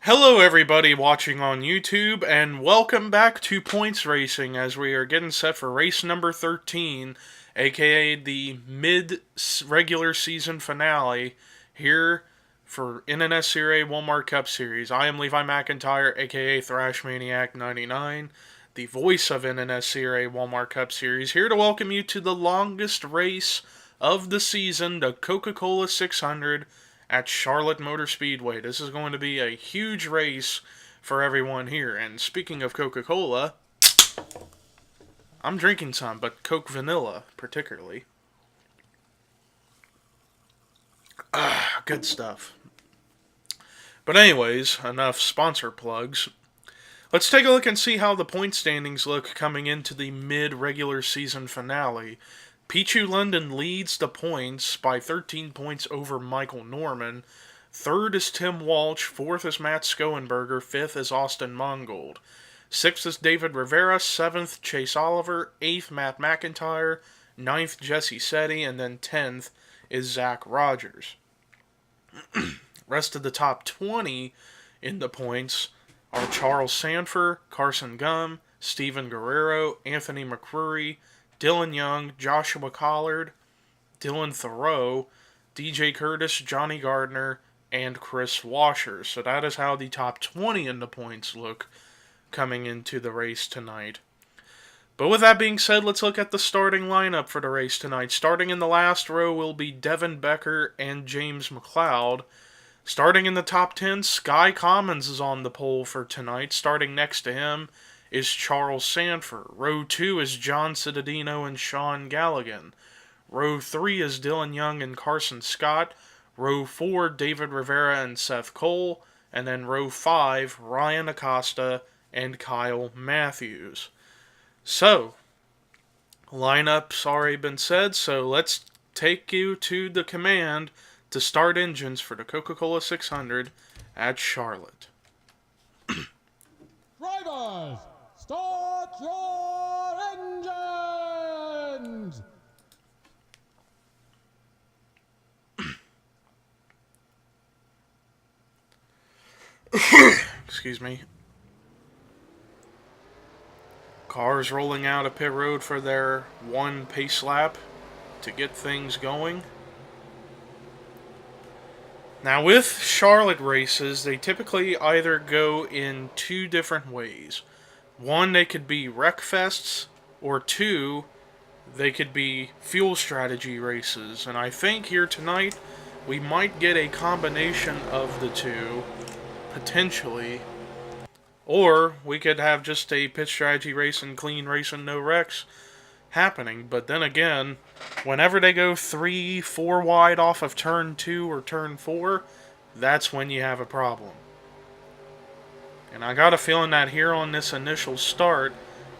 Hello everybody watching on YouTube, and welcome back to Points Racing as we are getting set for race number 13, a.k.a. the mid-regular season finale here for NNSCRA Walmart Cup Series. I am Levi McIntyre, a.k.a. Thrash Maniac 99, the voice of NNSCRA Walmart Cup Series, here to welcome you to the longest race of the season, the Coca-Cola 600, at Charlotte Motor Speedway. This is going to be a huge race for everyone here. And speaking of Coca-Cola, I'm drinking some, but Coke Vanilla particularly. Good stuff. But anyways, enough sponsor plugs. Let's take a look and see how the point standings look coming into the mid-regular season finale. Pichu London leads the points by 13 points over Michael Norman. Third is Tim Walsh. Fourth is Matt Skoenberger. Fifth is Austin Mongold. Sixth is David Rivera. Seventh, Chase Oliver. Eighth, Matt McIntyre. Ninth, Jesse Setti. And then 10th is Zach Rogers. Rest of the top 20 in the points are Charles Sanford, Carson Gum, Steven Guerrero, Anthony McCrory, Dylan Young, Joshua Collard, Dylan Thoreau, DJ Curtis, Johnny Gardner, and Chris Washer. So that is how the top 20 in the points look coming into the race tonight. But with that being said, let's look at the starting lineup for the race tonight. Starting in the last row will be Devin Becker and James McLeod. Starting in the top 10, Sky Commons is on the pole for tonight. Starting next to him is Charles Sanford. Row 2 is John Cittadino and Sean Galligan. Row 3 is Dylan Young and Carson Scott. Row 4, David Rivera and Seth Cole. And then row 5, Ryan Acosta and Kyle Matthews. So, lineup's already been said, so let's take you to the command to start engines for the Coca-Cola 600 at Charlotte. Drivers, start your engines! Excuse me. Cars rolling out of pit road for their one pace lap to get things going. Now with Charlotte races, they typically either go in two different ways. One, they could be wreck fests, or two, they could be fuel strategy races. And I think here tonight, we might get a combination of the two, potentially. Or we could have just a pit strategy race and clean race and no wrecks happening. But then again, whenever they go 3-4 wide off of turn 2 or turn 4, that's when you have a problem. And I got a feeling that here on this initial start,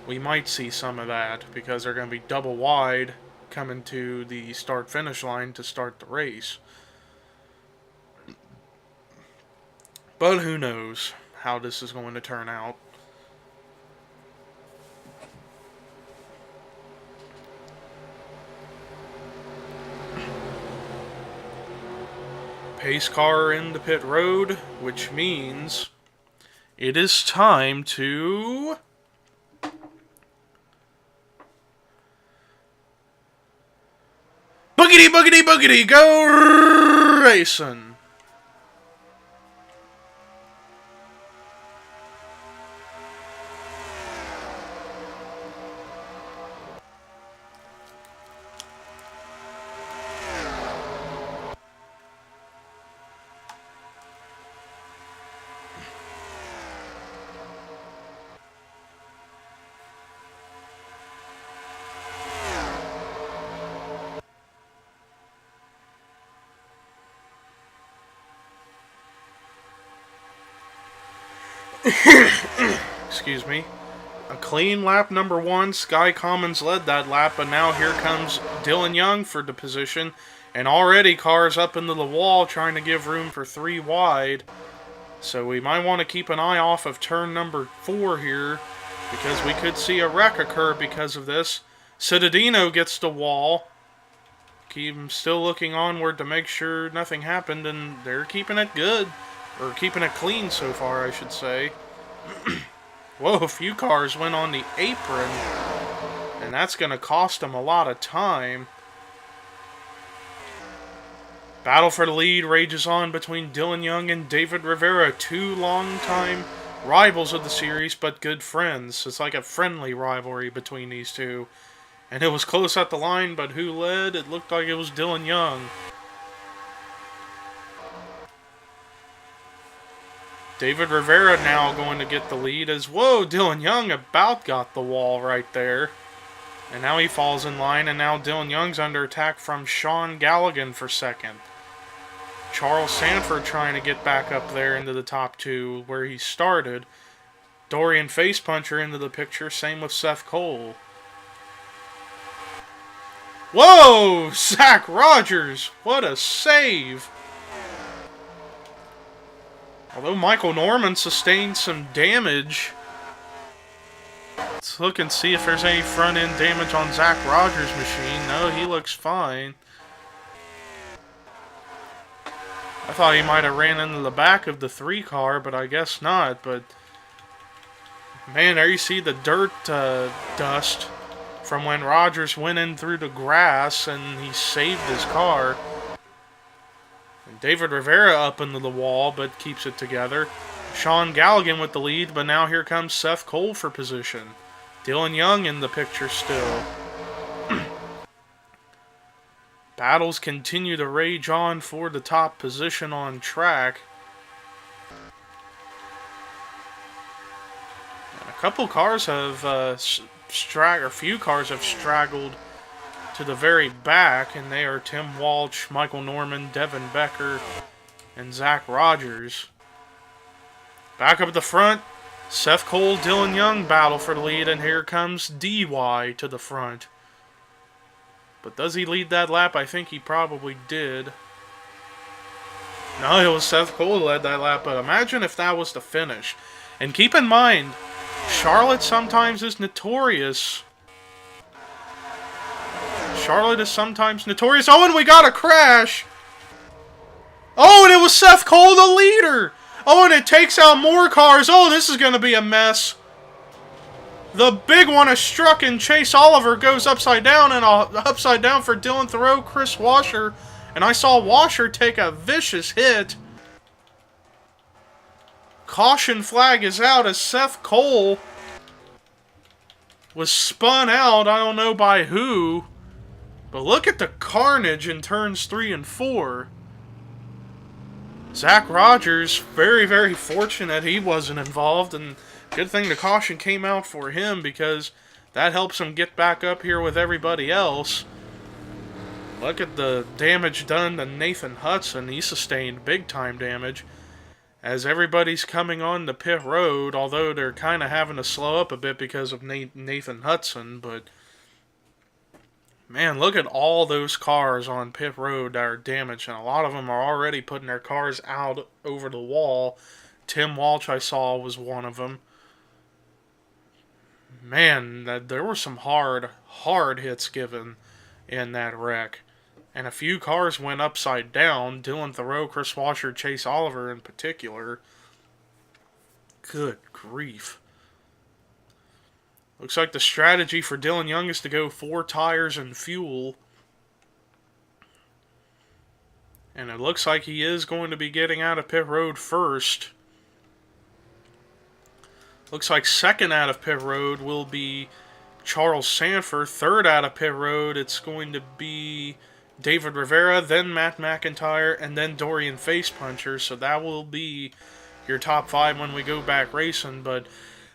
we might see some of that, because they're going to be double wide coming to the start-finish line to start the race. But who knows how this is going to turn out. Pace car in the pit road, which means it is time to boogity boogity boogity go racing. Excuse me. A clean lap number 1. Sky Commons led that lap, but now here comes Dylan Young for the position. And already cars up into the wall trying to give room for 3 wide. So we might want to keep an eye off of turn number 4 here, because we could see a wreck occur because of this. Cittadino gets the wall. Keep still looking onward to make sure nothing happened, and they're keeping it good. Or keeping it clean so far, I should say. Whoa, a few cars went on the apron. And that's going to cost them a lot of time. Battle for the lead rages on between Dylan Young and David Rivera, two longtime rivals of the series, but good friends. It's like a friendly rivalry between these two. And it was close at the line, but who led? It looked like it was Dylan Young. David Rivera now going to get the lead as, whoa, Dylan Young about got the wall right there. And now he falls in line, and now Dylan Young's under attack from Sean Galligan for second. Charles Sanford trying to get back up there into the top two where he started. Dorian Facepuncher into the picture, same with Seth Cole. Whoa! Zach Rogers! What a save! Although Michael Norman sustained some damage. Let's look and see if there's any front-end damage on Zach Rogers' machine. No, he looks fine. I thought he might have ran into the back of the 3 car, but I guess not. But man, there you see the dirt dust from when Rogers went in through the grass and he saved his car. And David Rivera up into the wall, but keeps it together. Sean Galligan with the lead, but now here comes Seth Cole for position. Dylan Young in the picture still. Battles continue to rage on for the top position on track. And a couple cars have a few cars have straggled to the very back, and they are Tim Walsh, Michael Norman, Devin Becker, and Zach Rogers. Back up at the front, Seth Cole, Dylan Young battle for the lead, and here comes DY to the front. But does he lead that lap? I think he probably did. No, it was Seth Cole who led that lap, but imagine if that was the finish. And keep in mind, Charlotte sometimes is notorious. Charlotte is sometimes notorious. Oh, and we got a crash! Oh, and it was Seth Cole, the leader! Oh, and it takes out more cars. Oh, this is going to be a mess. The big one is struck, and Chase Oliver goes upside down, and upside down for Dylan Thoreau, Chris Washer. And I saw Washer take a vicious hit. Caution flag is out as Seth Cole was spun out. I don't know by who. But look at the carnage in turns 3 and 4. Zach Rogers, very, very fortunate he wasn't involved, and good thing the caution came out for him because that helps him get back up here with everybody else. Look at the damage done to Nathan Hudson. He sustained big-time damage as everybody's coming on the pit road, although they're kind of having to slow up a bit because of Nathan Hudson, but man, look at all those cars on pit road that are damaged, and a lot of them are already putting their cars out over the wall. Tim Walsh, I saw, was one of them. Man, there were some hard hits given in that wreck. And a few cars went upside down. Dylan Thoreau, Chris Washer, Chase Oliver in particular. Good grief. Looks like the strategy for Dylan Young is to go 4 tires and fuel. And it looks like he is going to be getting out of pit road first. Looks like second out of pit road will be Charles Sanford. Third out of pit road, it's going to be David Rivera, then Matt McIntyre, and then Dorian Facepuncher. So that will be your top 5 when we go back racing. But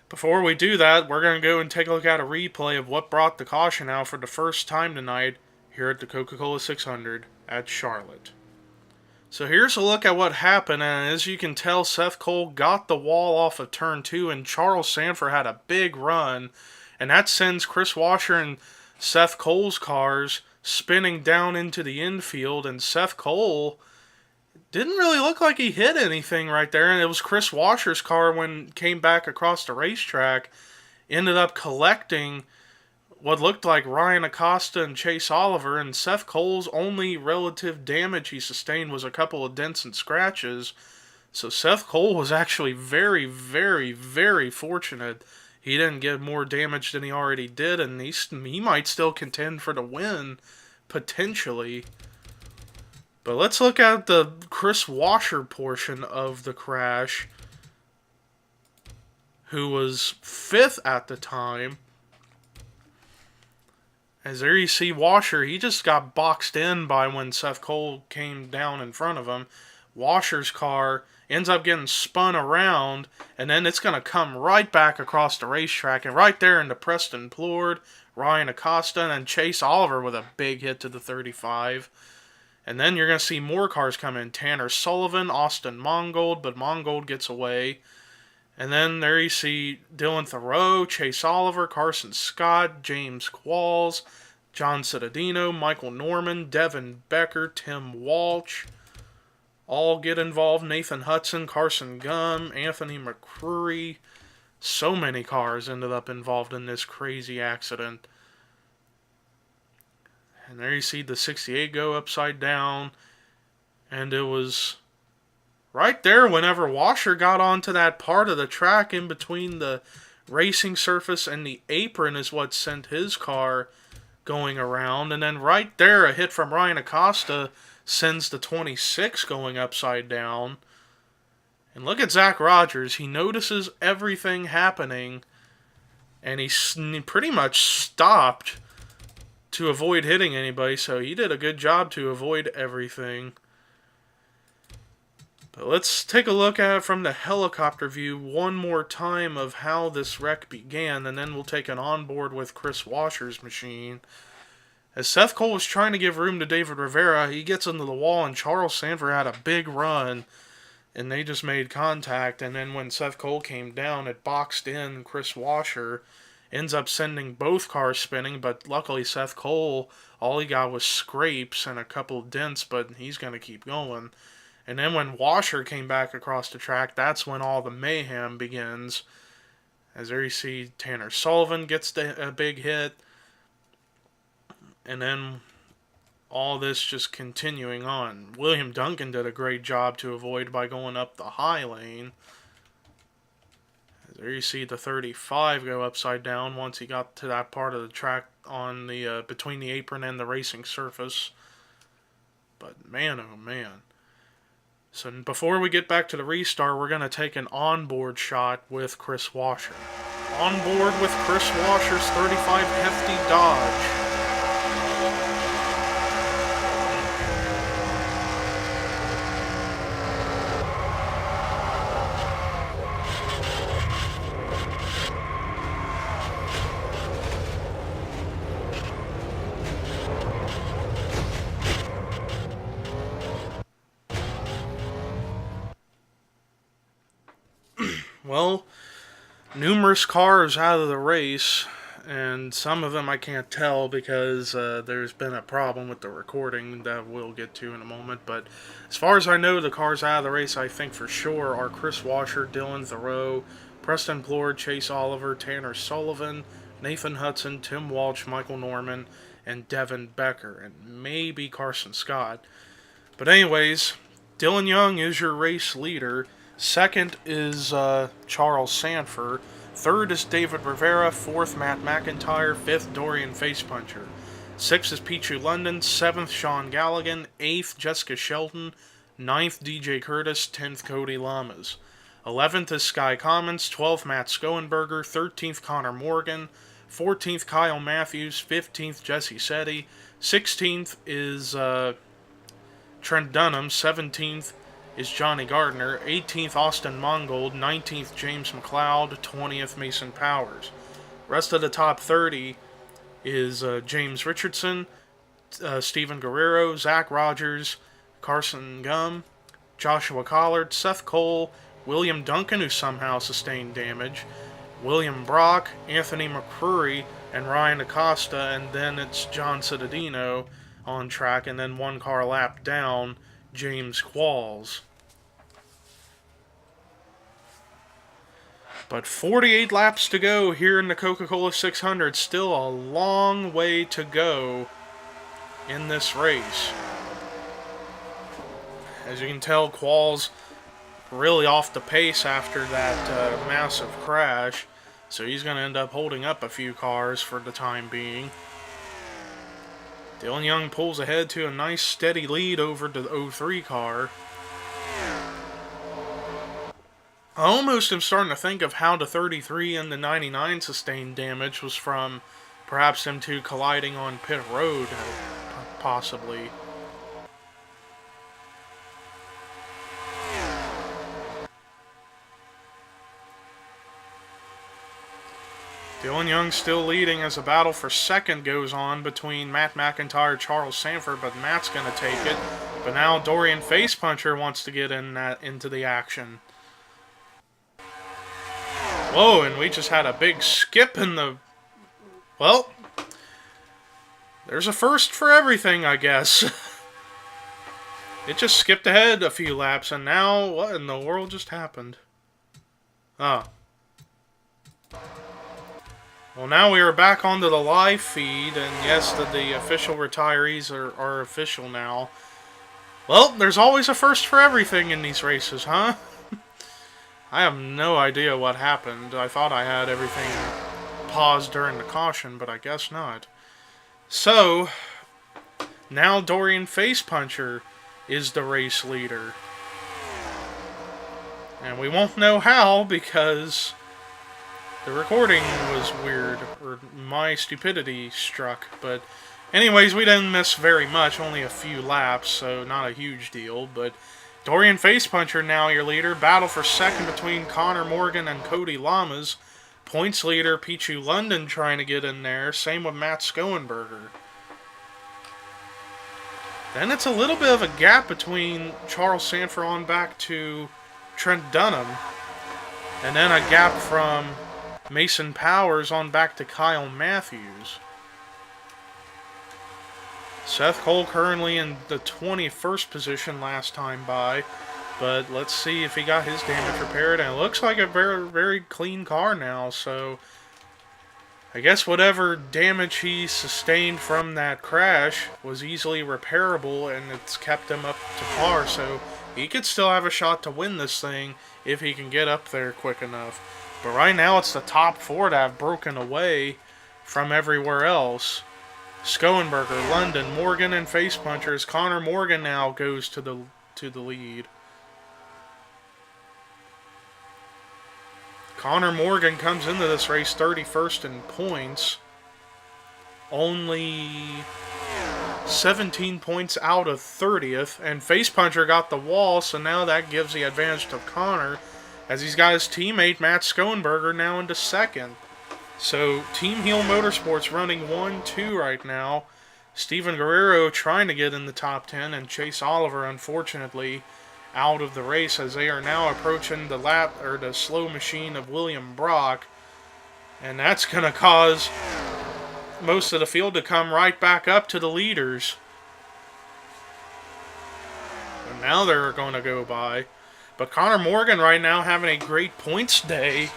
before we do that, we're going to go and take a look at a replay of what brought the caution out for the first time tonight here at the Coca-Cola 600 at Charlotte. So here's a look at what happened, and as you can tell, Seth Cole got the wall off of turn 2, and Charles Sanford had a big run, and that sends Chris Washer and Seth Cole's cars spinning down into the infield, and Seth Cole didn't really look like he hit anything right there, and it was Chris Washer's car when it came back across the racetrack, ended up collecting what looked like Ryan Acosta and Chase Oliver, and Seth Cole's only relative damage he sustained was a couple of dents and scratches, So Seth Cole was actually very, very, very fortunate. He didn't get more damage than he already did, and he might still contend for the win, potentially. But let's look at the Chris Washer portion of the crash, who was 5th at the time. As there you see Washer, he just got boxed in by when Seth Cole came down in front of him. Washer's car ends up getting spun around, and then it's going to come right back across the racetrack, and right there into Preston Plord, Ryan Acosta, and then Chase Oliver with a big hit to the 35. And then you're going to see more cars come in. Tanner Sullivan, Austin Mongold, but Mongold gets away. And then there you see Dylan Thoreau, Chase Oliver, Carson Scott, James Qualls, John Cittadino, Michael Norman, Devin Becker, Tim Walsh. All get involved. Nathan Hudson, Carson Gum, Anthony McCrory. So many cars ended up involved in this crazy accident. And there you see the 68 go upside down. And it was right there whenever Washer got onto that part of the track in between the racing surface and the apron is what sent his car going around. And then right there, a hit from Ryan Acosta sends the 26 going upside down. And look at Zach Rogers. He notices everything happening, and he pretty much stopped to avoid hitting anybody, so he did a good job to avoid everything. But let's take a look at it from the helicopter view one more time of how this wreck began, and then we'll take an onboard with Chris Washer's machine. As Seth Cole was trying to give room to David Rivera, he gets into the wall, and Charles Sanford had a big run, and they just made contact. And then when Seth Cole came down, it boxed in Chris Washer, ends up sending both cars spinning, but luckily Seth Cole, all he got was scrapes and a couple dents, but he's going to keep going. And then when Washer came back across the track, that's when all the mayhem begins. As there you see Tanner Sullivan gets a big hit. And then all this just continuing on. William Duncan did a great job to avoid by going up the high lane. There you see the 35 go upside down once he got to that part of the track on the between the apron and the racing surface. But man, oh man. So before we get back to the restart, we're going to take an onboard shot with Chris Washer. Onboard with Chris Washer's 35 hefty Dodge. Well, numerous cars out of the race, and some of them I can't tell because there's been a problem with the recording that we'll get to in a moment. But as far as I know, the cars out of the race, I think for sure, are Chris Washer, Dylan Thoreau, Preston Plord, Chase Oliver, Tanner Sullivan, Nathan Hudson, Tim Walsh, Michael Norman, and Devin Becker, and maybe Carson Scott. But anyways, Dylan Young is your race leader. Second is Charles Sanford. Third is David Rivera. Fourth, Matt McIntyre. Fifth, Dorian Facepuncher. Sixth is Pichu London. Seventh, Sean Galligan. Eighth, Jessica Shelton. Ninth, DJ Curtis. 10th, Cody Lamas. 11th is Sky Commons. 12th, Matt Skoenberger. 13th, Connor Morgan. 14th, Kyle Matthews. 15th, Jesse Setti. 16th is Trent Dunham. 17th is Johnny Gardner, 18th Austin Mongold, 19th James McLeod, 20th Mason Powers. Rest of the top 30 is James Richardson, Steven Guerrero, Zach Rogers, Carson Gum, Joshua Collard, Seth Cole, William Duncan, who somehow sustained damage, William Brock, Anthony McCrory, and Ryan Acosta, and then it's John Cittadino on track, and then one car lap down, James Qualls. But 48 laps to go here in the Coca-Cola 600. Still a long way to go in this race. As you can tell, Qualls really off the pace after that massive crash. So he's going to end up holding up a few cars for the time being. Dylan Young pulls ahead to a nice steady lead over the 03 car. I almost am starting to think of how the 33 and the 99 sustained damage was from perhaps them two colliding on pit road, possibly. Dylan Young still leading as the battle for second goes on between Matt McIntyre and Charles Sanford, but Matt's going to take it. But now Dorian Facepuncher wants to get into the action. Whoa, and we just had a big skip in the... Well, there's a first for everything, I guess. It just skipped ahead a few laps, and now what in the world just happened? Ah. Well, now we are back onto the live feed, and yes, the official retirees are official now. Well, there's always a first for everything in these races, huh? I have no idea what happened. I thought I had everything paused during the caution, but I guess not. So, now Dorian Facepuncher is the race leader. And we won't know how because the recording was weird, or my stupidity struck, but anyways, we didn't miss very much, only a few laps, so not a huge deal, but Dorian Facepuncher now your leader. Battle for second between Connor Morgan and Cody Lamas. Points leader Pichu London trying to get in there, same with Matt Skoenberger. Then it's a little bit of a gap between Charles Sanford on back to Trent Dunham, and then a gap from Mason Powers on back to Kyle Matthews. Seth Cole currently in the 21st position last time by, but let's see if he got his damage repaired, and it looks like a very, very clean car now, so I guess whatever damage he sustained from that crash was easily repairable, and it's kept him up to par, so he could still have a shot to win this thing if he can get up there quick enough. But right now it's the top four that have broken away from everywhere else. Skoenberger, London, Morgan, and Facepunchers. Connor Morgan now goes to the lead. Connor Morgan comes into this race 31st in points. Only 17 points out of 30th. And Facepuncher got the wall, so now that gives the advantage to Connor, as he's got his teammate Matt Skoenberger now into second. So Team Heel Motorsports running 1-2 right now. Steven Guerrero trying to get in the top 10, and Chase Oliver unfortunately out of the race as they are now approaching the slow machine of William Brock, and that's going to cause most of the field to come right back up to the leaders. And now they're going to go by. But Connor Morgan right now having a great points day.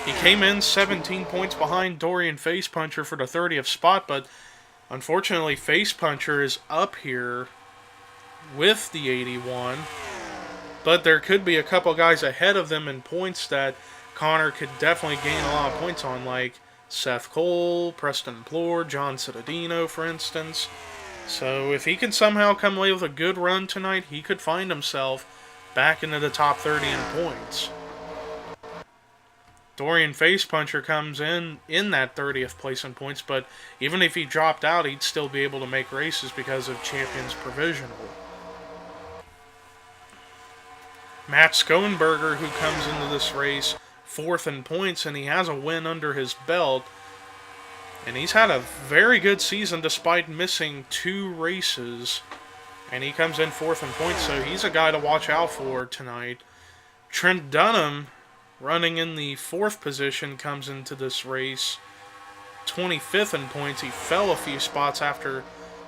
He came in 17 points behind Dorian Facepuncher for the 30th spot, but unfortunately Facepuncher is up here with the 81. But there could be a couple guys ahead of them in points that Connor could definitely gain a lot of points on, like Seth Cole, Preston Plore, John Cittadino, for instance. So if he can somehow come away with a good run tonight, he could find himself back into the top 30 in points. Dorian Facepuncher comes in that 30th place in points, but even if he dropped out, he'd still be able to make races because of Champions Provisional. Matt Skoenberger, who comes into this race 4th in points, and he has a win under his belt. And he's had a very good season despite missing 2 races. And he comes in 4th in points, so he's a guy to watch out for tonight. Trent Dunham, running in the 4th position, comes into this race 25th in points. He fell a few spots after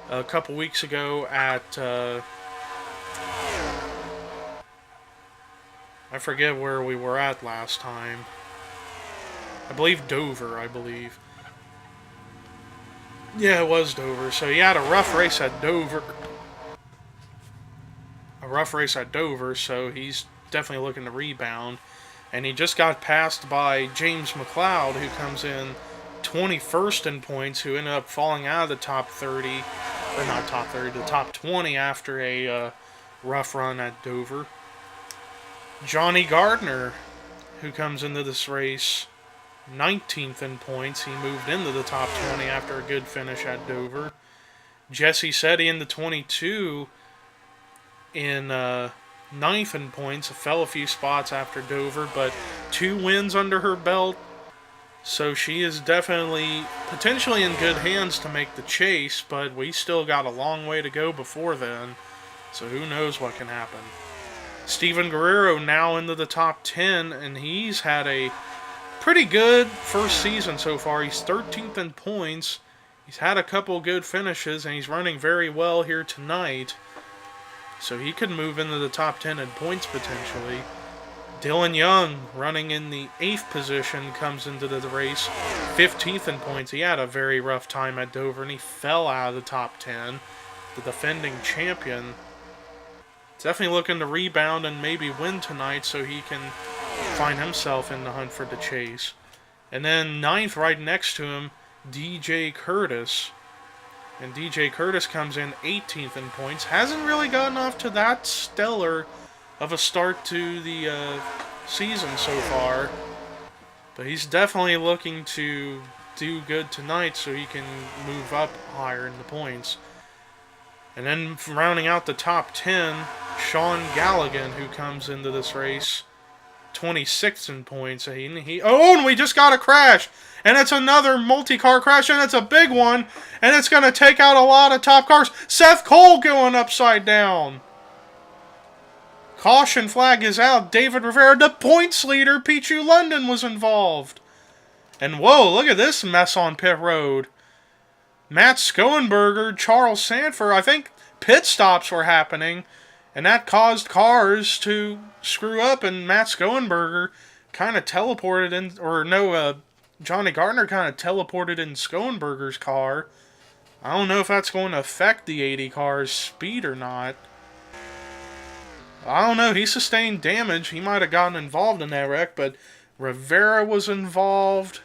a couple weeks ago at... I forget where we were at last time. I believe Dover, Yeah, it was Dover. So he had a rough race at Dover. So he's definitely looking to rebound. And he just got passed by James McLeod, who comes in 21st in points, who ended up falling out of the top 30, or not top 30, the top 20 after a rough run at Dover. Johnny Gardner, who comes into this race 19th in points. He moved into the top 20 after a good finish at Dover. Jesse Setti in the 22 in 9th in points. Fell a few spots after Dover, but 2 wins under her belt. So she is definitely potentially in good hands to make the chase, but we still got a long way to go before then. So who knows what can happen. Steven Guerrero now into the top 10, and he's had a pretty good first season so far. He's 13th in points. He's had a couple good finishes, and he's running very well here tonight. So he could move into the top 10 in points potentially. Dylan Young, running in the 8th position, comes into the race 15th in points. He had a very rough time at Dover, and he fell out of the top 10. The defending champion. Definitely looking to rebound and maybe win tonight so he can find himself in the hunt for the chase. And then 9th right next to him, DJ Curtis. And DJ Curtis comes in 18th in points. Hasn't really gotten off to that stellar of a start to the season so far. But he's definitely looking to do good tonight so he can move up higher in the points. And then rounding out the top 10, Sean Galligan, who comes into this race 26th in points. And we just got a crash. And it's another multi-car crash, and it's a big one. And it's going to take out a lot of top cars. Seth Cole going upside down. Caution flag is out. David Rivera, the points leader, Pichu London was involved. And whoa, look at this mess on pit road. Matt Skoenberger, Charles Sanford, I think pit stops were happening, and that caused cars to screw up, and Matt Skoenberger kind of teleported in, Johnny Gardner kind of teleported in Skoenberger's car. I don't know if that's going to affect the 80 car's speed or not. I don't know, he sustained damage. He might have gotten involved in that wreck, but Rivera was involved.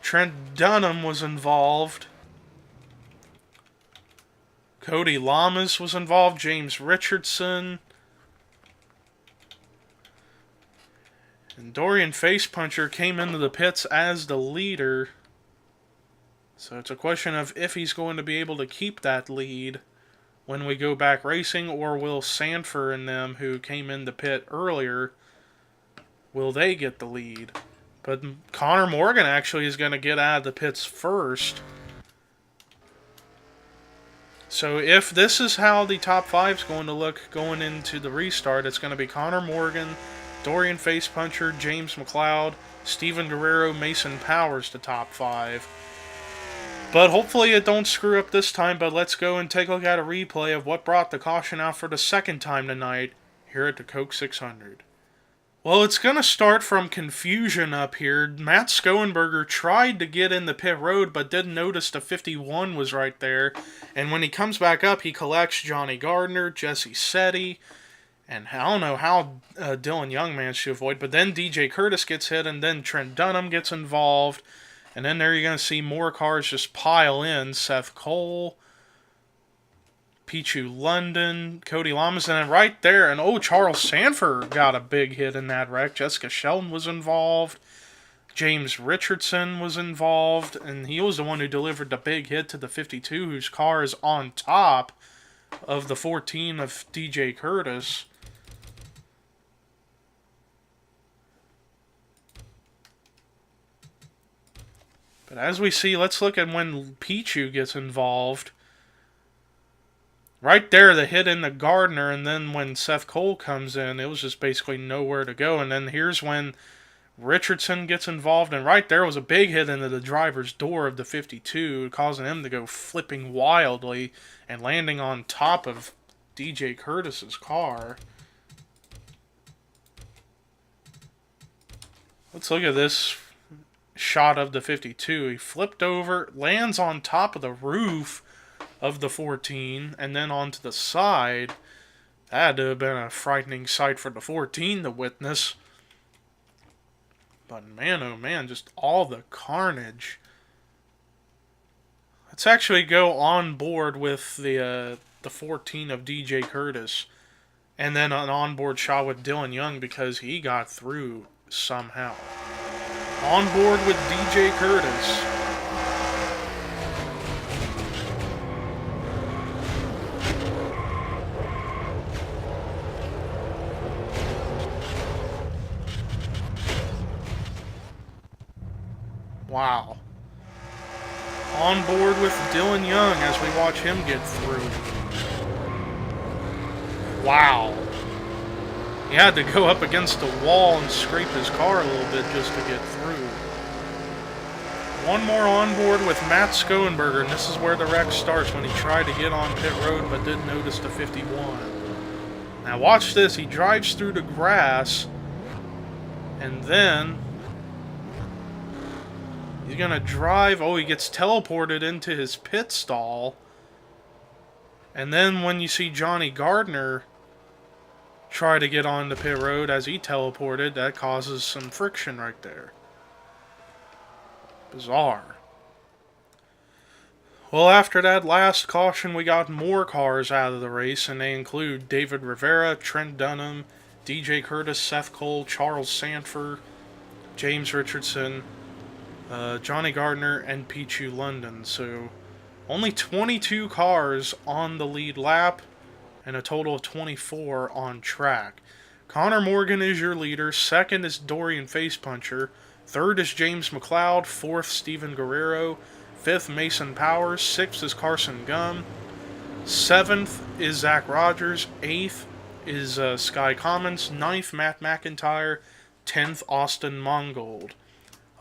Trent Dunham was involved. Cody Lamas was involved. James Richardson. And Dorian Facepuncher came into the pits as the leader. So it's a question of if he's going to be able to keep that lead when we go back racing, or will Sanford and them, who came in the pit earlier, will they get the lead? But Connor Morgan actually is going to get out of the pits first. So if this is how the top 5 is going to look going into the restart, it's going to be Connor Morgan, Dorian Facepuncher, James McLeod, Steven Guerrero, Mason Powers, the top 5. But hopefully it don't screw up this time, but let's go and take a look at a replay of what brought the caution out for the second time tonight here at the Coke 600. Well, it's going to start from confusion up here. Matt Skoenberger tried to get in the pit road, but didn't notice the 51 was right there. And when he comes back up, he collects Johnny Gardner, Jesse Setti, and I don't know how Dylan Young managed to avoid, but then DJ Curtis gets hit, and then Trent Dunham gets involved. And then there you're going to see more cars just pile in. Seth Cole, Pichu London, Cody Lamas, and then right there, and Charles Sanford got a big hit in that wreck. Jessica Shelton was involved. James Richardson was involved, and he was the one who delivered the big hit to the 52, whose car is on top of the 14 of DJ Curtis. But as we see, let's look at when Pichu gets involved. Right there, the hit in the Gardner, and then when Seth Cole comes in, it was just basically nowhere to go. And then here's when Richardson gets involved, and right there was a big hit into the driver's door of the 52, causing him to go flipping wildly and landing on top of DJ Curtis's car. Let's look at this shot of the 52. He flipped over, lands on top of the roof of the 14, and then onto the side. That had to have been a frightening sight for the 14 to witness. But man, oh man, just all the carnage. Let's actually go on board with the 14 of DJ Curtis. And then an onboard shot with Dylan Young because he got through somehow. On board with DJ Curtis. Wow. On board with Dylan Young as we watch him get through. Wow. He had to go up against the wall and scrape his car a little bit just to get through. One more on board with Matt Skoenberger, and this is where the wreck starts when he tried to get on pit road but didn't notice the 51. Now watch this, he drives through the grass, and then he's gonna drive, he gets teleported into his pit stall, and then when you see Johnny Gardner try to get on the pit road as he teleported, that causes some friction right there. Bizarre. Well, after that last caution, we got more cars out of the race, and they include David Rivera, Trent Dunham, DJ Curtis, Seth Cole, Charles Sanford, James Richardson, Johnny Gardner, and Pichu London. So, only 22 cars on the lead lap, and a total of 24 on track. Connor Morgan is your leader. Second is Dorian Facepuncher. Third is James McLeod. Fourth, Steven Guerrero. Fifth, Mason Powers. Sixth is Carson Gum. Seventh is Zach Rogers. Eighth is Sky Commons. Ninth, Matt McIntyre. 10th, Austin Mongold.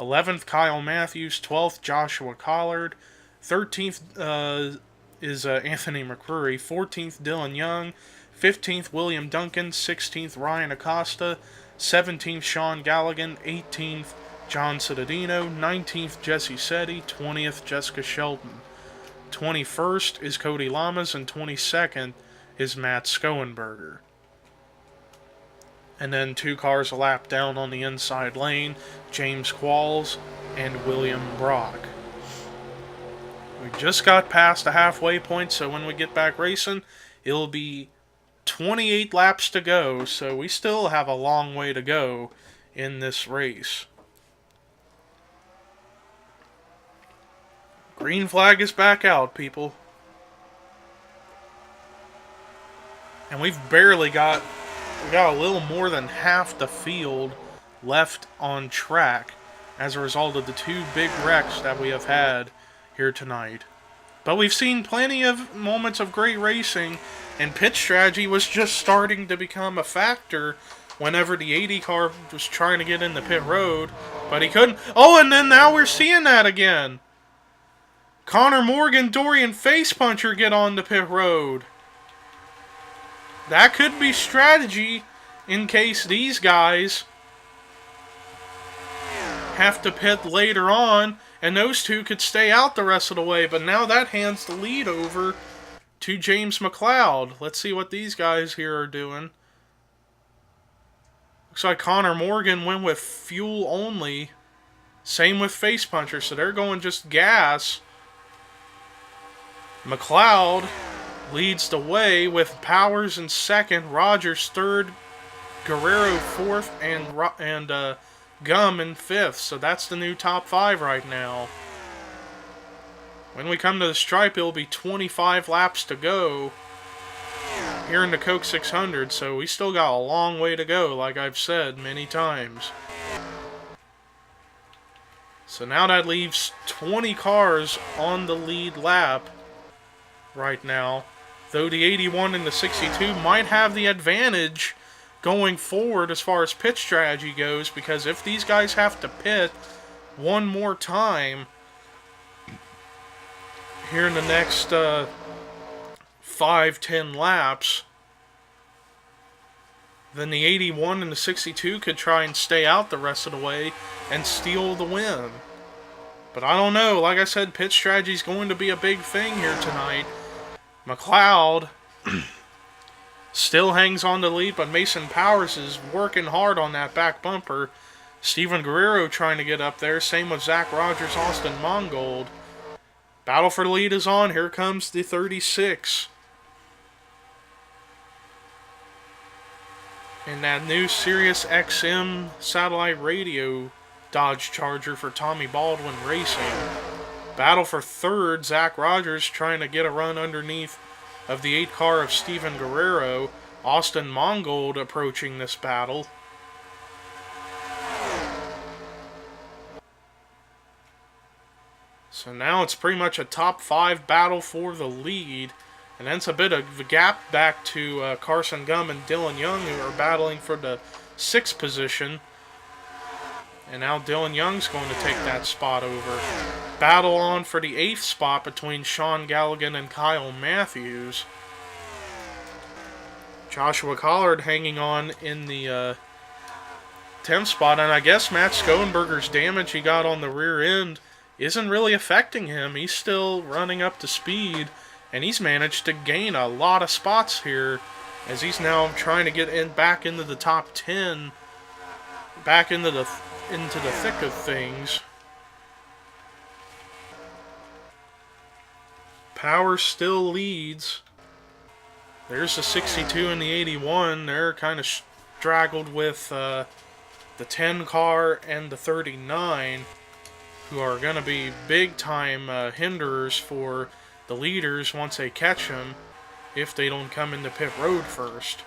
11th, Kyle Matthews. 12th, Joshua Collard. 13th is Anthony McCrory. 14th, Dylan Young. 15th, William Duncan. 16th, Ryan Acosta. 17th, Sean Galligan. 18th, John Cittadino. 19th, Jesse Setti. 20th, Jessica Shelton. 21st is Cody Lamas. And 22nd is Matt Skoenberger. And then 2 cars a lap down on the inside lane, James Qualls and William Brock. We just got past the halfway point, so when we get back racing, it'll be 28 laps to go, so we still have a long way to go in this race. Green flag is back out, people. And we've barely got... We got a little more than half the field left on track as a result of the 2 big wrecks that we have had here tonight. But we've seen plenty of moments of great racing, and pit strategy was just starting to become a factor whenever the 80 car was trying to get in the pit road, but he couldn't. Oh, and then now we're seeing that again. Connor Morgan, Dorian Facepuncher get on the pit road. That could be strategy in case these guys have to pit later on, and those 2 could stay out the rest of the way. But now that hands the lead over to James McLeod. Let's see what these guys here are doing. Looks like Connor Morgan went with fuel only. Same with Facepuncher, so they're going just gas. McLeod leads the way with Powers in second, Rogers third, Guerrero fourth, and Gum in fifth. So that's the new top 5 right now. When we come to the stripe, it'll be 25 laps to go here in the Coke 600. So we still got a long way to go, like I've said many times. So now that leaves 20 cars on the lead lap right now. Though the 81 and the 62 might have the advantage going forward as far as pit strategy goes, because if these guys have to pit one more time here in the next 5-10 laps, then the 81 and the 62 could try and stay out the rest of the way and steal the win. But I don't know. Like I said, pit strategy is going to be a big thing here tonight. McLeod Still hangs on the lead, but Mason Powers is working hard on that back bumper. Steven Guerrero trying to get up there. Same with Zach Rogers, Austin Mongold. Battle for the lead is on. Here comes the 36. And that new Sirius XM satellite radio Dodge Charger for Tommy Baldwin Racing. Battle for third. Zach Rogers trying to get a run underneath of the 8 car of Steven Guerrero. Austin Mongold approaching this battle. So now it's pretty much a top 5 battle for the lead. And then it's a bit of a gap back to Carson Gum and Dylan Young, who are battling for the 6th position. And now Dylan Young's going to take that spot over. Battle on for the 8th spot between Sean Galligan and Kyle Matthews. Joshua Collard hanging on in the 10th spot. And I guess Matt Skoenberger's damage he got on the rear end isn't really affecting him. He's still running up to speed. And he's managed to gain a lot of spots here as he's now trying to get back into the top 10. Back into the thick of things. Power still leads. There's the 62 and the 81. They're kind of straggled with the 10 car and the 39, who are going to be big time hinderers for the leaders once they catch them, if they don't come into pit road first.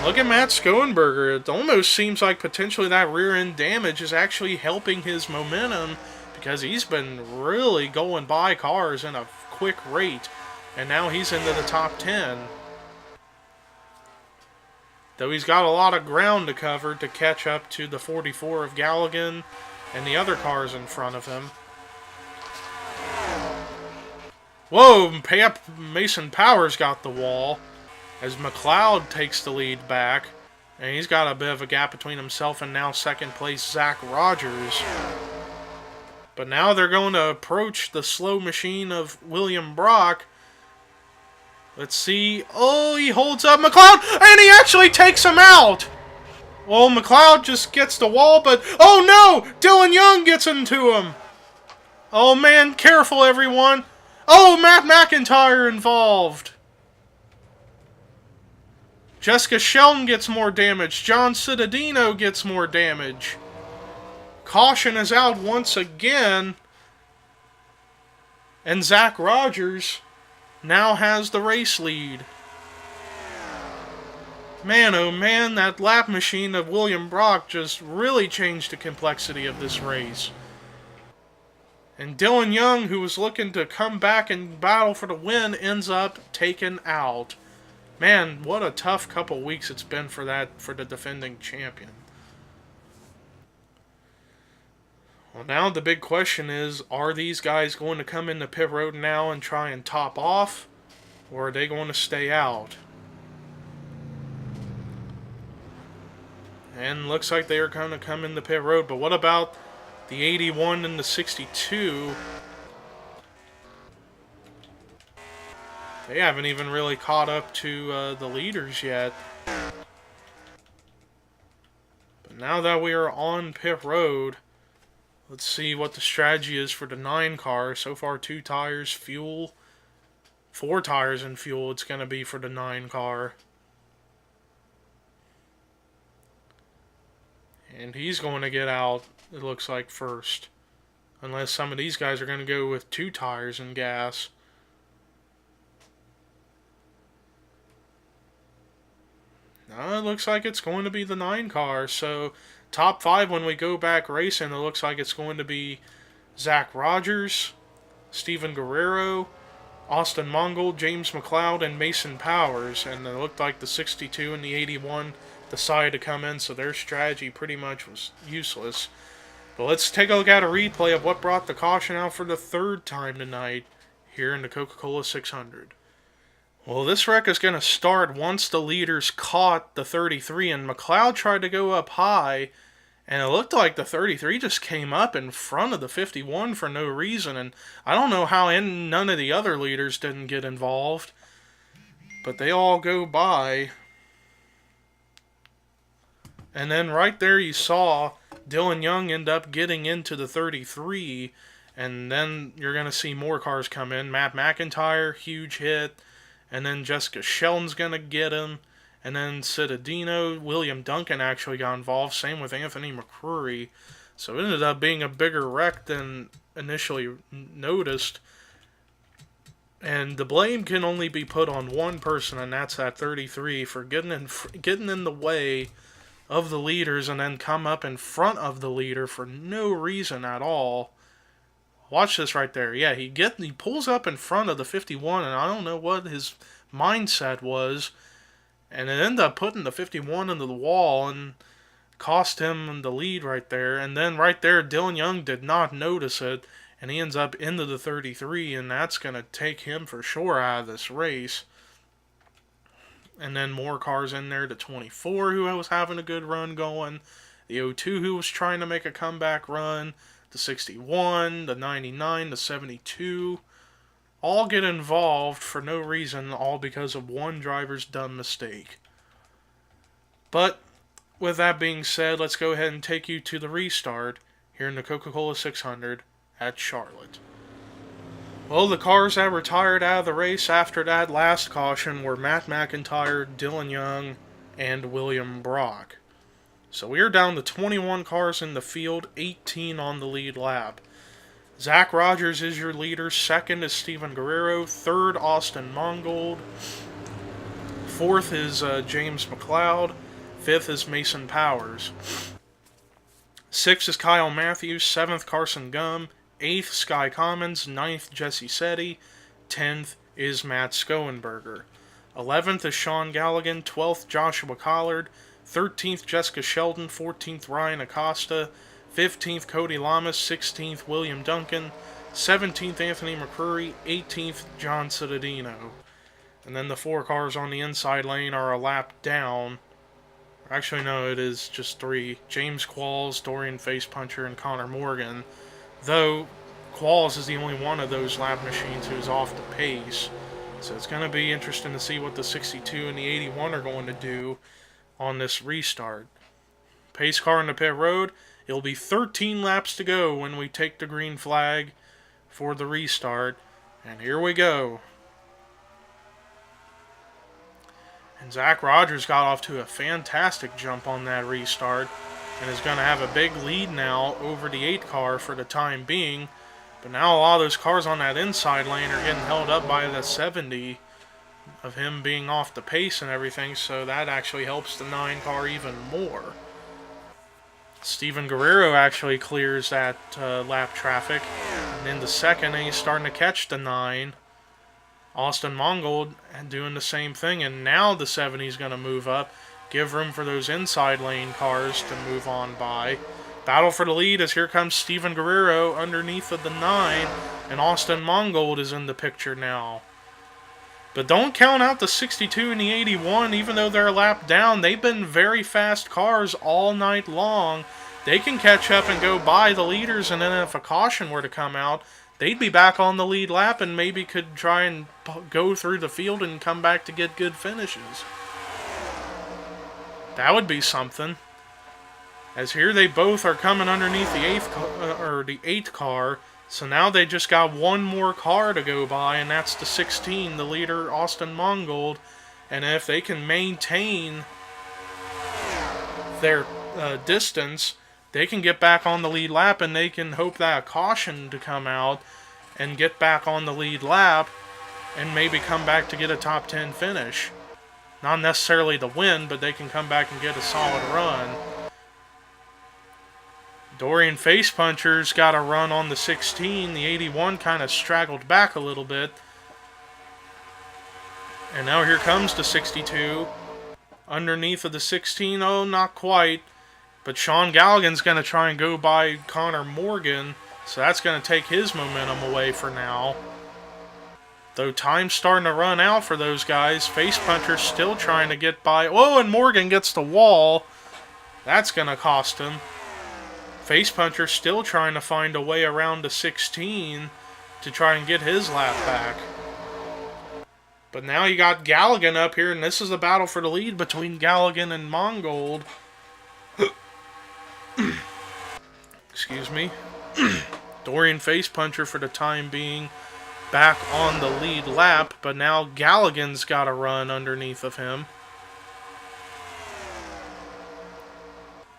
Look at Matt Skoenberger. It almost seems like potentially that rear end damage is actually helping his momentum, because he's been really going by cars in a quick rate, and now he's into the top 10. Though he's got a lot of ground to cover to catch up to the 44 of Galligan and the other cars in front of him. Whoa, Mason Powers got the wall as McLeod takes the lead back. And he's got a bit of a gap between himself and now second place Zach Rogers. But now they're going to approach the slow machine of William Brock. Let's see. Oh, he holds up McLeod, and he actually takes him out. Well, McLeod just gets the wall, but oh no! Dylan Young gets into him. Oh man, careful everyone. Oh, Matt McIntyre involved. Jessica Shelton gets more damage. John Cittadino gets more damage. Caution is out once again. And Zach Rogers now has the race lead. Man, oh man, that lap machine of William Brock just really changed the complexity of this race. And Dylan Young, who was looking to come back and battle for the win, ends up taken out. Man, what a tough couple weeks it's been for the defending champion. Well, now the big question is, are these guys going to come into pit road now and try and top off, or are they going to stay out? And looks like they are going to come into pit road, but what about the 81 and the 62? They haven't even really caught up to the leaders yet. But now that we are on pit road, let's see what the strategy is for the 9 car. So far, 2 tires, fuel, 4 tires and fuel it's going to be for the 9 car. And he's going to get out, it looks like, first. Unless some of these guys are going to go with 2 tires and gas. No, it looks like it's going to be the 9 car. So, top 5 when we go back racing, it looks like it's going to be Zach Rogers, Steven Guerrero, Austin Mongold, James McLeod, and Mason Powers. And it looked like the 62 and the 81 decided to come in, so their strategy pretty much was useless. But let's take a look at a replay of what brought the caution out for the 3rd time tonight here in the Coca-Cola 600. Well, this wreck is going to start once the leaders caught the 33, and McLeod tried to go up high, and it looked like the 33 just came up in front of the 51 for no reason, and I don't know how none of the other leaders didn't get involved. But they all go by. And then right there you saw Dylan Young end up getting into the 33. And then you're going to see more cars come in. Matt McIntyre, huge hit. And then Jessica Sheldon's going to get him. And then Cittadino, William Duncan actually got involved. Same with Anthony McCrory. So it ended up being a bigger wreck than initially noticed. And the blame can only be put on one person, and that's that 33 for getting in the way of the leaders and then come up in front of the leader for no reason at all. Watch this right there. Yeah, he pulls up in front of the 51, and I don't know what his mindset was. And it ended up putting the 51 into the wall and cost him the lead right there. And then right there, Dylan Young did not notice it, and he ends up into the 33, and that's going to take him for sure out of this race. And then more cars in there, the 24 who was having a good run going, the 02 who was trying to make a comeback run, the 61, the 99, the 72, all get involved for no reason, all because of one driver's dumb mistake. But with that being said, let's go ahead and take you to the restart here in the Coca-Cola 600 at Charlotte. Well, the cars that retired out of the race after that last caution were Matt McIntyre, Dylan Young, and William Brock. So we are down to 21 cars in the field, 18 on the lead lap. Zach Rogers is your leader. Second is Steven Guerrero. Third, Austin Mongold. Fourth is James McLeod. Fifth is Mason Powers. Sixth is Kyle Matthews. Seventh, Carson Gum. Eighth, Sky Commons. Ninth, Jesse Setti. 10th is Matt Skoenberger. 11th is Sean Galligan. 12th, Joshua Collard. 13th, Jessica Sheldon. 14th, Ryan Acosta. 15th, Cody Lamas. 16th, William Duncan. 17th, Anthony McCrory. 18th, John Cittadino. And then the four cars on the inside lane are a lap down. Actually, no, it is just three. James Qualls, Dorian Facepuncher, and Connor Morgan. Though, Qualls is the only one of those lap machines who's off the pace. So it's going to be interesting to see what the 62 and the 81 are going to do on this restart. Pace car in the pit road. It'll be 13 laps to go when we take the green flag for the restart. And here we go. And Zach Rogers got off to a fantastic jump on that restart and is going to have a big lead now over the 8 car for the time being. But now a lot of those cars on that inside lane are getting held up by the 70 of him being off the pace and everything, so that actually helps the 9 car even more. Steven Guerrero actually clears that lap traffic, and in the second he's starting to catch the 9. Austin Mongold doing the same thing, and now the 70 is going to move up, give room for those inside lane cars to move on by. Battle for the lead as here comes Steven Guerrero underneath of the 9, and Austin Mongold is in the picture now. But don't count out the 62 and the 81, even though they're a lap down. They've been very fast cars all night long. They can catch up and go by the leaders, and then if a caution were to come out, they'd be back on the lead lap and maybe could try and go through the field and come back to get good finishes. That would be something. As here they both are coming underneath the 8 car. So now they just got one more car to go by, and that's the 16, the leader, Austin Mongold. And if they can maintain their distance, they can get back on the lead lap, and they can hope that a caution to come out and get back on the lead lap and maybe come back to get a top 10 finish. Not necessarily the win, but they can come back and get a solid run. Dorian Facepuncher's got a run on the 16. The 81 kind of straggled back a little bit. And now here comes the 62. Underneath of the 16, oh, not quite. But Sean Galligan's going to try and go by Connor Morgan. So that's going to take his momentum away for now. Though time's starting to run out for those guys. Facepuncher's still trying to get by. Oh, and Morgan gets the wall. That's going to cost him. Facepuncher still trying to find a way around the 16 to try and get his lap back. But now you got Galligan up here, and this is a battle for the lead between Galligan and Mongold. Excuse me. Dorian Face Puncher for the time being back on the lead lap, but now Galligan's got to run underneath of him.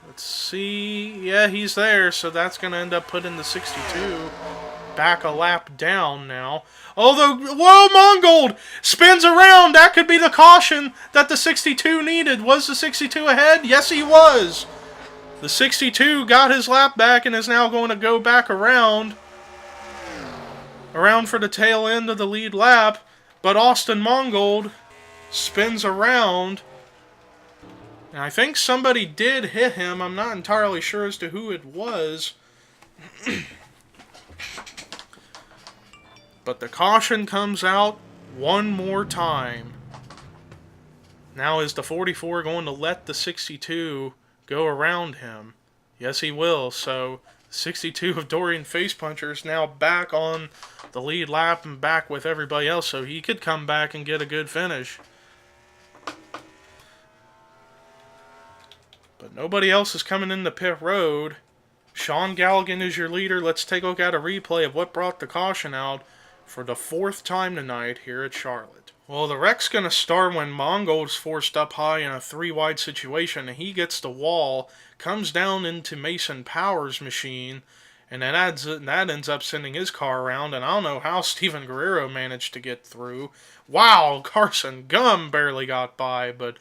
Let's see. Yeah, he's there, so that's going to end up putting the 62 back a lap down now. Although, whoa, Mongold spins around. That could be the caution that the 62 needed. Was the 62 ahead? Yes, he was. The 62 got his lap back and is now going to go back around for the tail end of the lead lap. But Austin Mongold spins around. And I think somebody did hit him. I'm not entirely sure as to who it was. But the caution comes out one more time. Now is the 44 going to let the 62 go around him? Yes, he will. So 62 of Dorian Face Puncher is now back on the lead lap and back with everybody else, so he could come back and get a good finish. But nobody else is coming in the pit road. Sean Galligan is your leader. Let's take a look at a replay of what brought the caution out for the fourth time tonight here at Charlotte. Well, the wreck's going to start when Mongold's forced up high in a 3-wide situation, and he gets the wall, comes down into Mason Power's machine, and then that ends up sending his car around, and I don't know how Steven Guerrero managed to get through. Wow, Carson Gum barely got by, but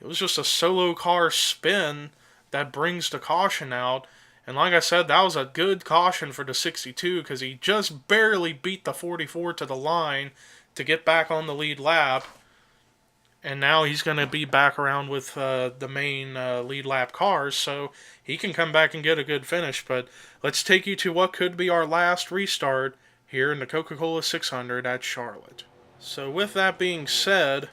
it was just a solo car spin that brings the caution out. And like I said, that was a good caution for the 62 because he just barely beat the 44 to the line to get back on the lead lap. And now he's going to be back around with the main lead lap cars, so he can come back and get a good finish. But let's take you to what could be our last restart here in the Coca-Cola 600 at Charlotte. So with that being said,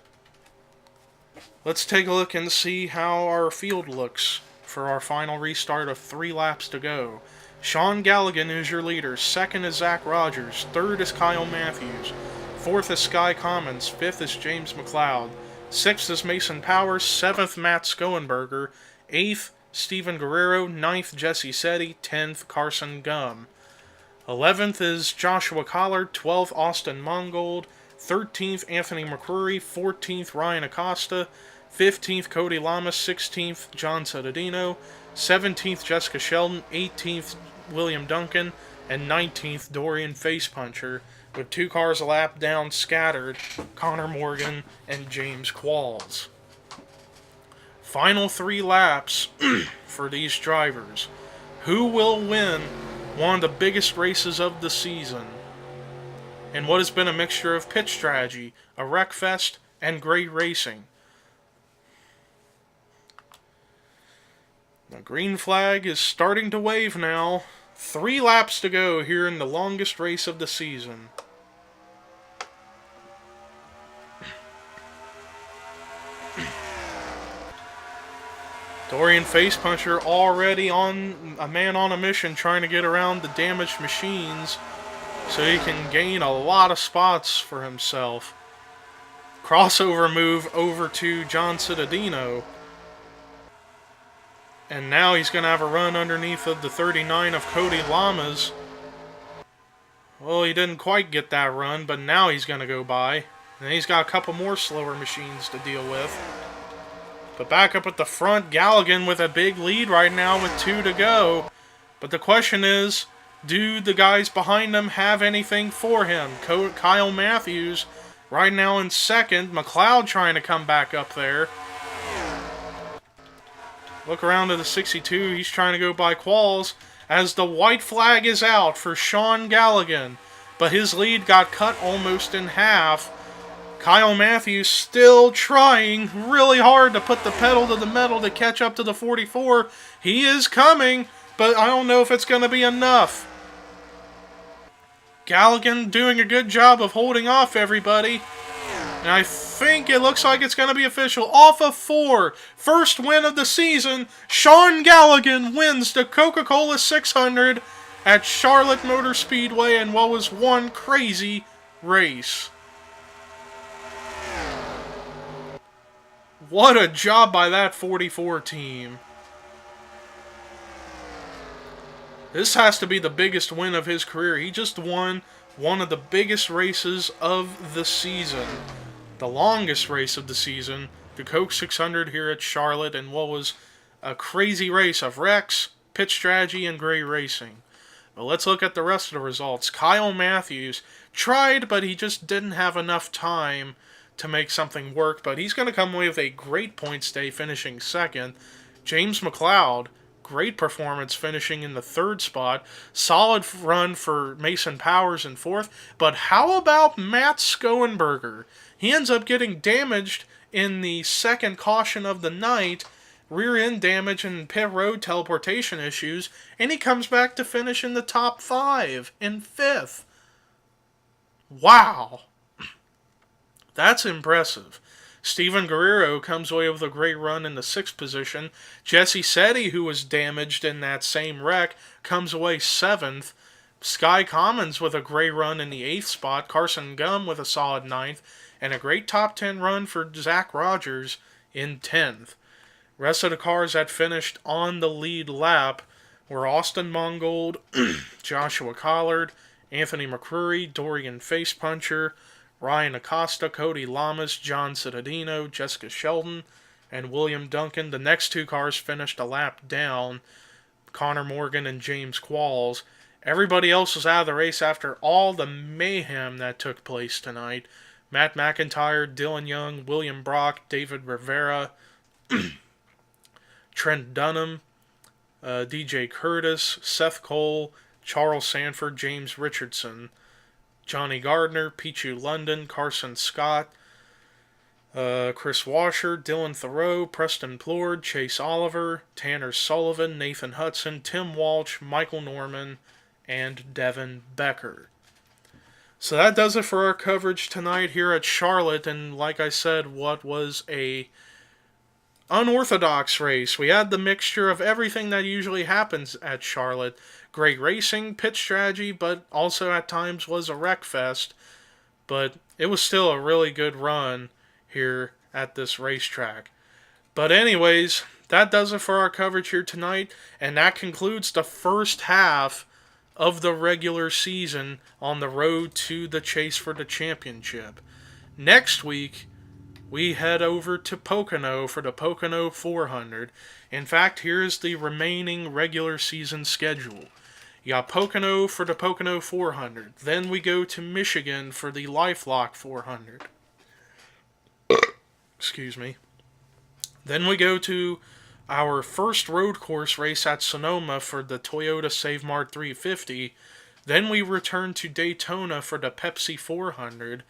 let's take a look and see how our field looks for our final restart of 3 laps to go. Sean Galligan is your leader. Second is Zach Rogers. Third is Kyle Matthews. Fourth is Sky Commons. Fifth is James McLeod. Sixth is Mason Powers. Seventh, Matt Skoenberger. Eighth, Steven Guerrero. Ninth, Jesse Setti. 10th, Carson Gum. 11th is Joshua Collard. 12th, Austin Mongold. 13th, Anthony McCrory. 14th, Ryan Acosta. 15th, Cody Lamas. 16th, John Cittadino. 17th, Jessica Sheldon. 18th, William Duncan. And 19th, Dorian Face Puncher, with 2 cars a lap down scattered, Connor Morgan and James Qualls. Final 3 laps for these drivers. Who will win one of the biggest races of the season? And what has been a mixture of pit strategy, a wreck fest, and great racing? The green flag is starting to wave now. 3 laps to go here in the longest race of the season. Dorian Face Puncher already on a man on a mission trying to get around the damaged machines so he can gain a lot of spots for himself. Crossover move over to John Cittadino. And now he's going to have a run underneath of the 39 of Cody Lamas. Well, he didn't quite get that run, but now he's going to go by. And he's got a couple more slower machines to deal with. But back up at the front, Galligan with a big lead right now with 2 to go. But the question is, do the guys behind him have anything for him? Kyle Matthews right now in second. McLeod trying to come back up there. Look around to the 62. He's trying to go by Qualls as the white flag is out for Sean Galligan. But his lead got cut almost in half. Kyle Matthews still trying really hard to put the pedal to the metal to catch up to the 44. He is coming, but I don't know if it's going to be enough. Galligan doing a good job of holding off everybody. And I think it looks like it's going to be official. Off of 4. First win of the season. Sean Galligan wins the Coca-Cola 600 at Charlotte Motor Speedway in what was one crazy race. What a job by that 44 team. This has to be the biggest win of his career. He just won one of the biggest races of the season. The longest race of the season. The Coke 600 here at Charlotte, and what was a crazy race of wrecks, pit strategy, and great racing. But let's look at the rest of the results. Kyle Matthews tried, but he just didn't have enough time to make something work. But he's going to come away with a great points day, finishing second. James McLeod, great performance, finishing in the third spot. Solid run for Mason Powers in fourth. But how about Matt Skoenberger? He ends up getting damaged in the second caution of the night. Rear end damage and pit road teleportation issues, and he comes back to finish in the top 5 in 5th. Wow. That's impressive. Steven Guerrero comes away with a great run in the 6th position. Jesse Setti, who was damaged in that same wreck, comes away 7th. Sky Commons with a great run in the 8th spot. Carson Gum with a solid 9th. And a great top 10 run for Zach Rogers in 10th. Rest of the cars that finished on the lead lap were Austin Mongold, Joshua Collard, Anthony McCrory, Dorian Facepuncher, Ryan Acosta, Cody Lamas, John Cittadino, Jessica Sheldon, and William Duncan. The next 2 cars finished a lap down, Connor Morgan and James Qualls. Everybody else was out of the race after all the mayhem that took place tonight. Matt McIntyre, Dylan Young, William Brock, David Rivera, Trent Dunham, DJ Curtis, Seth Cole, Charles Sanford, James Richardson, Johnny Gardner, Pichu London, Carson Scott, Chris Washer, Dylan Thoreau, Preston Plord, Chase Oliver, Tanner Sullivan, Nathan Hudson, Tim Walsh, Michael Norman, and Devin Becker. So that does it for our coverage tonight here at Charlotte, and like I said, what was a unorthodox race. We had the mixture of everything that usually happens at Charlotte. Great racing, pit strategy, but also at times was a wreck fest. But it was still a really good run here at this racetrack. But anyways, that does it for our coverage here tonight, and that concludes the first half of the regular season on the road to the chase for the championship. Next week, we head over to Pocono for the Pocono 400. In fact, here's the remaining regular season schedule. You got Pocono for the Pocono 400. Then we go to Michigan for the LifeLock 400. Excuse me. Then we go to our first road course race at Sonoma for the Toyota Save Mart 350. Then we return to Daytona for the Pepsi 400.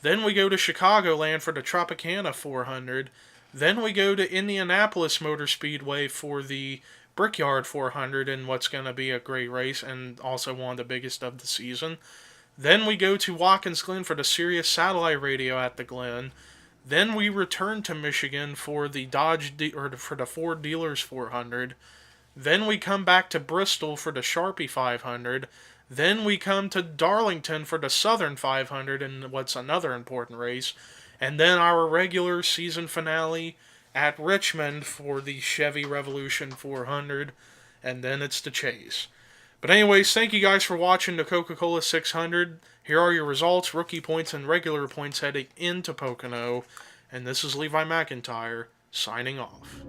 Then we go to Chicagoland for the Tropicana 400. Then we go to Indianapolis Motor Speedway for the Brickyard 400 in what's going to be a great race and also one of the biggest of the season. Then we go to Watkins Glen for the Sirius Satellite Radio at the Glen. Then we return to Michigan for the for the Ford Dealers 400. Then we come back to Bristol for the Sharpie 500. Then we come to Darlington for the Southern 500 and what's another important race. And then our regular season finale at Richmond for the Chevy Revolution 400. And then it's the chase. But anyways, thank you guys for watching the Coca-Cola 600. Here are your results, rookie points, and regular points heading into Pocono. And this is Levi McIntyre, signing off.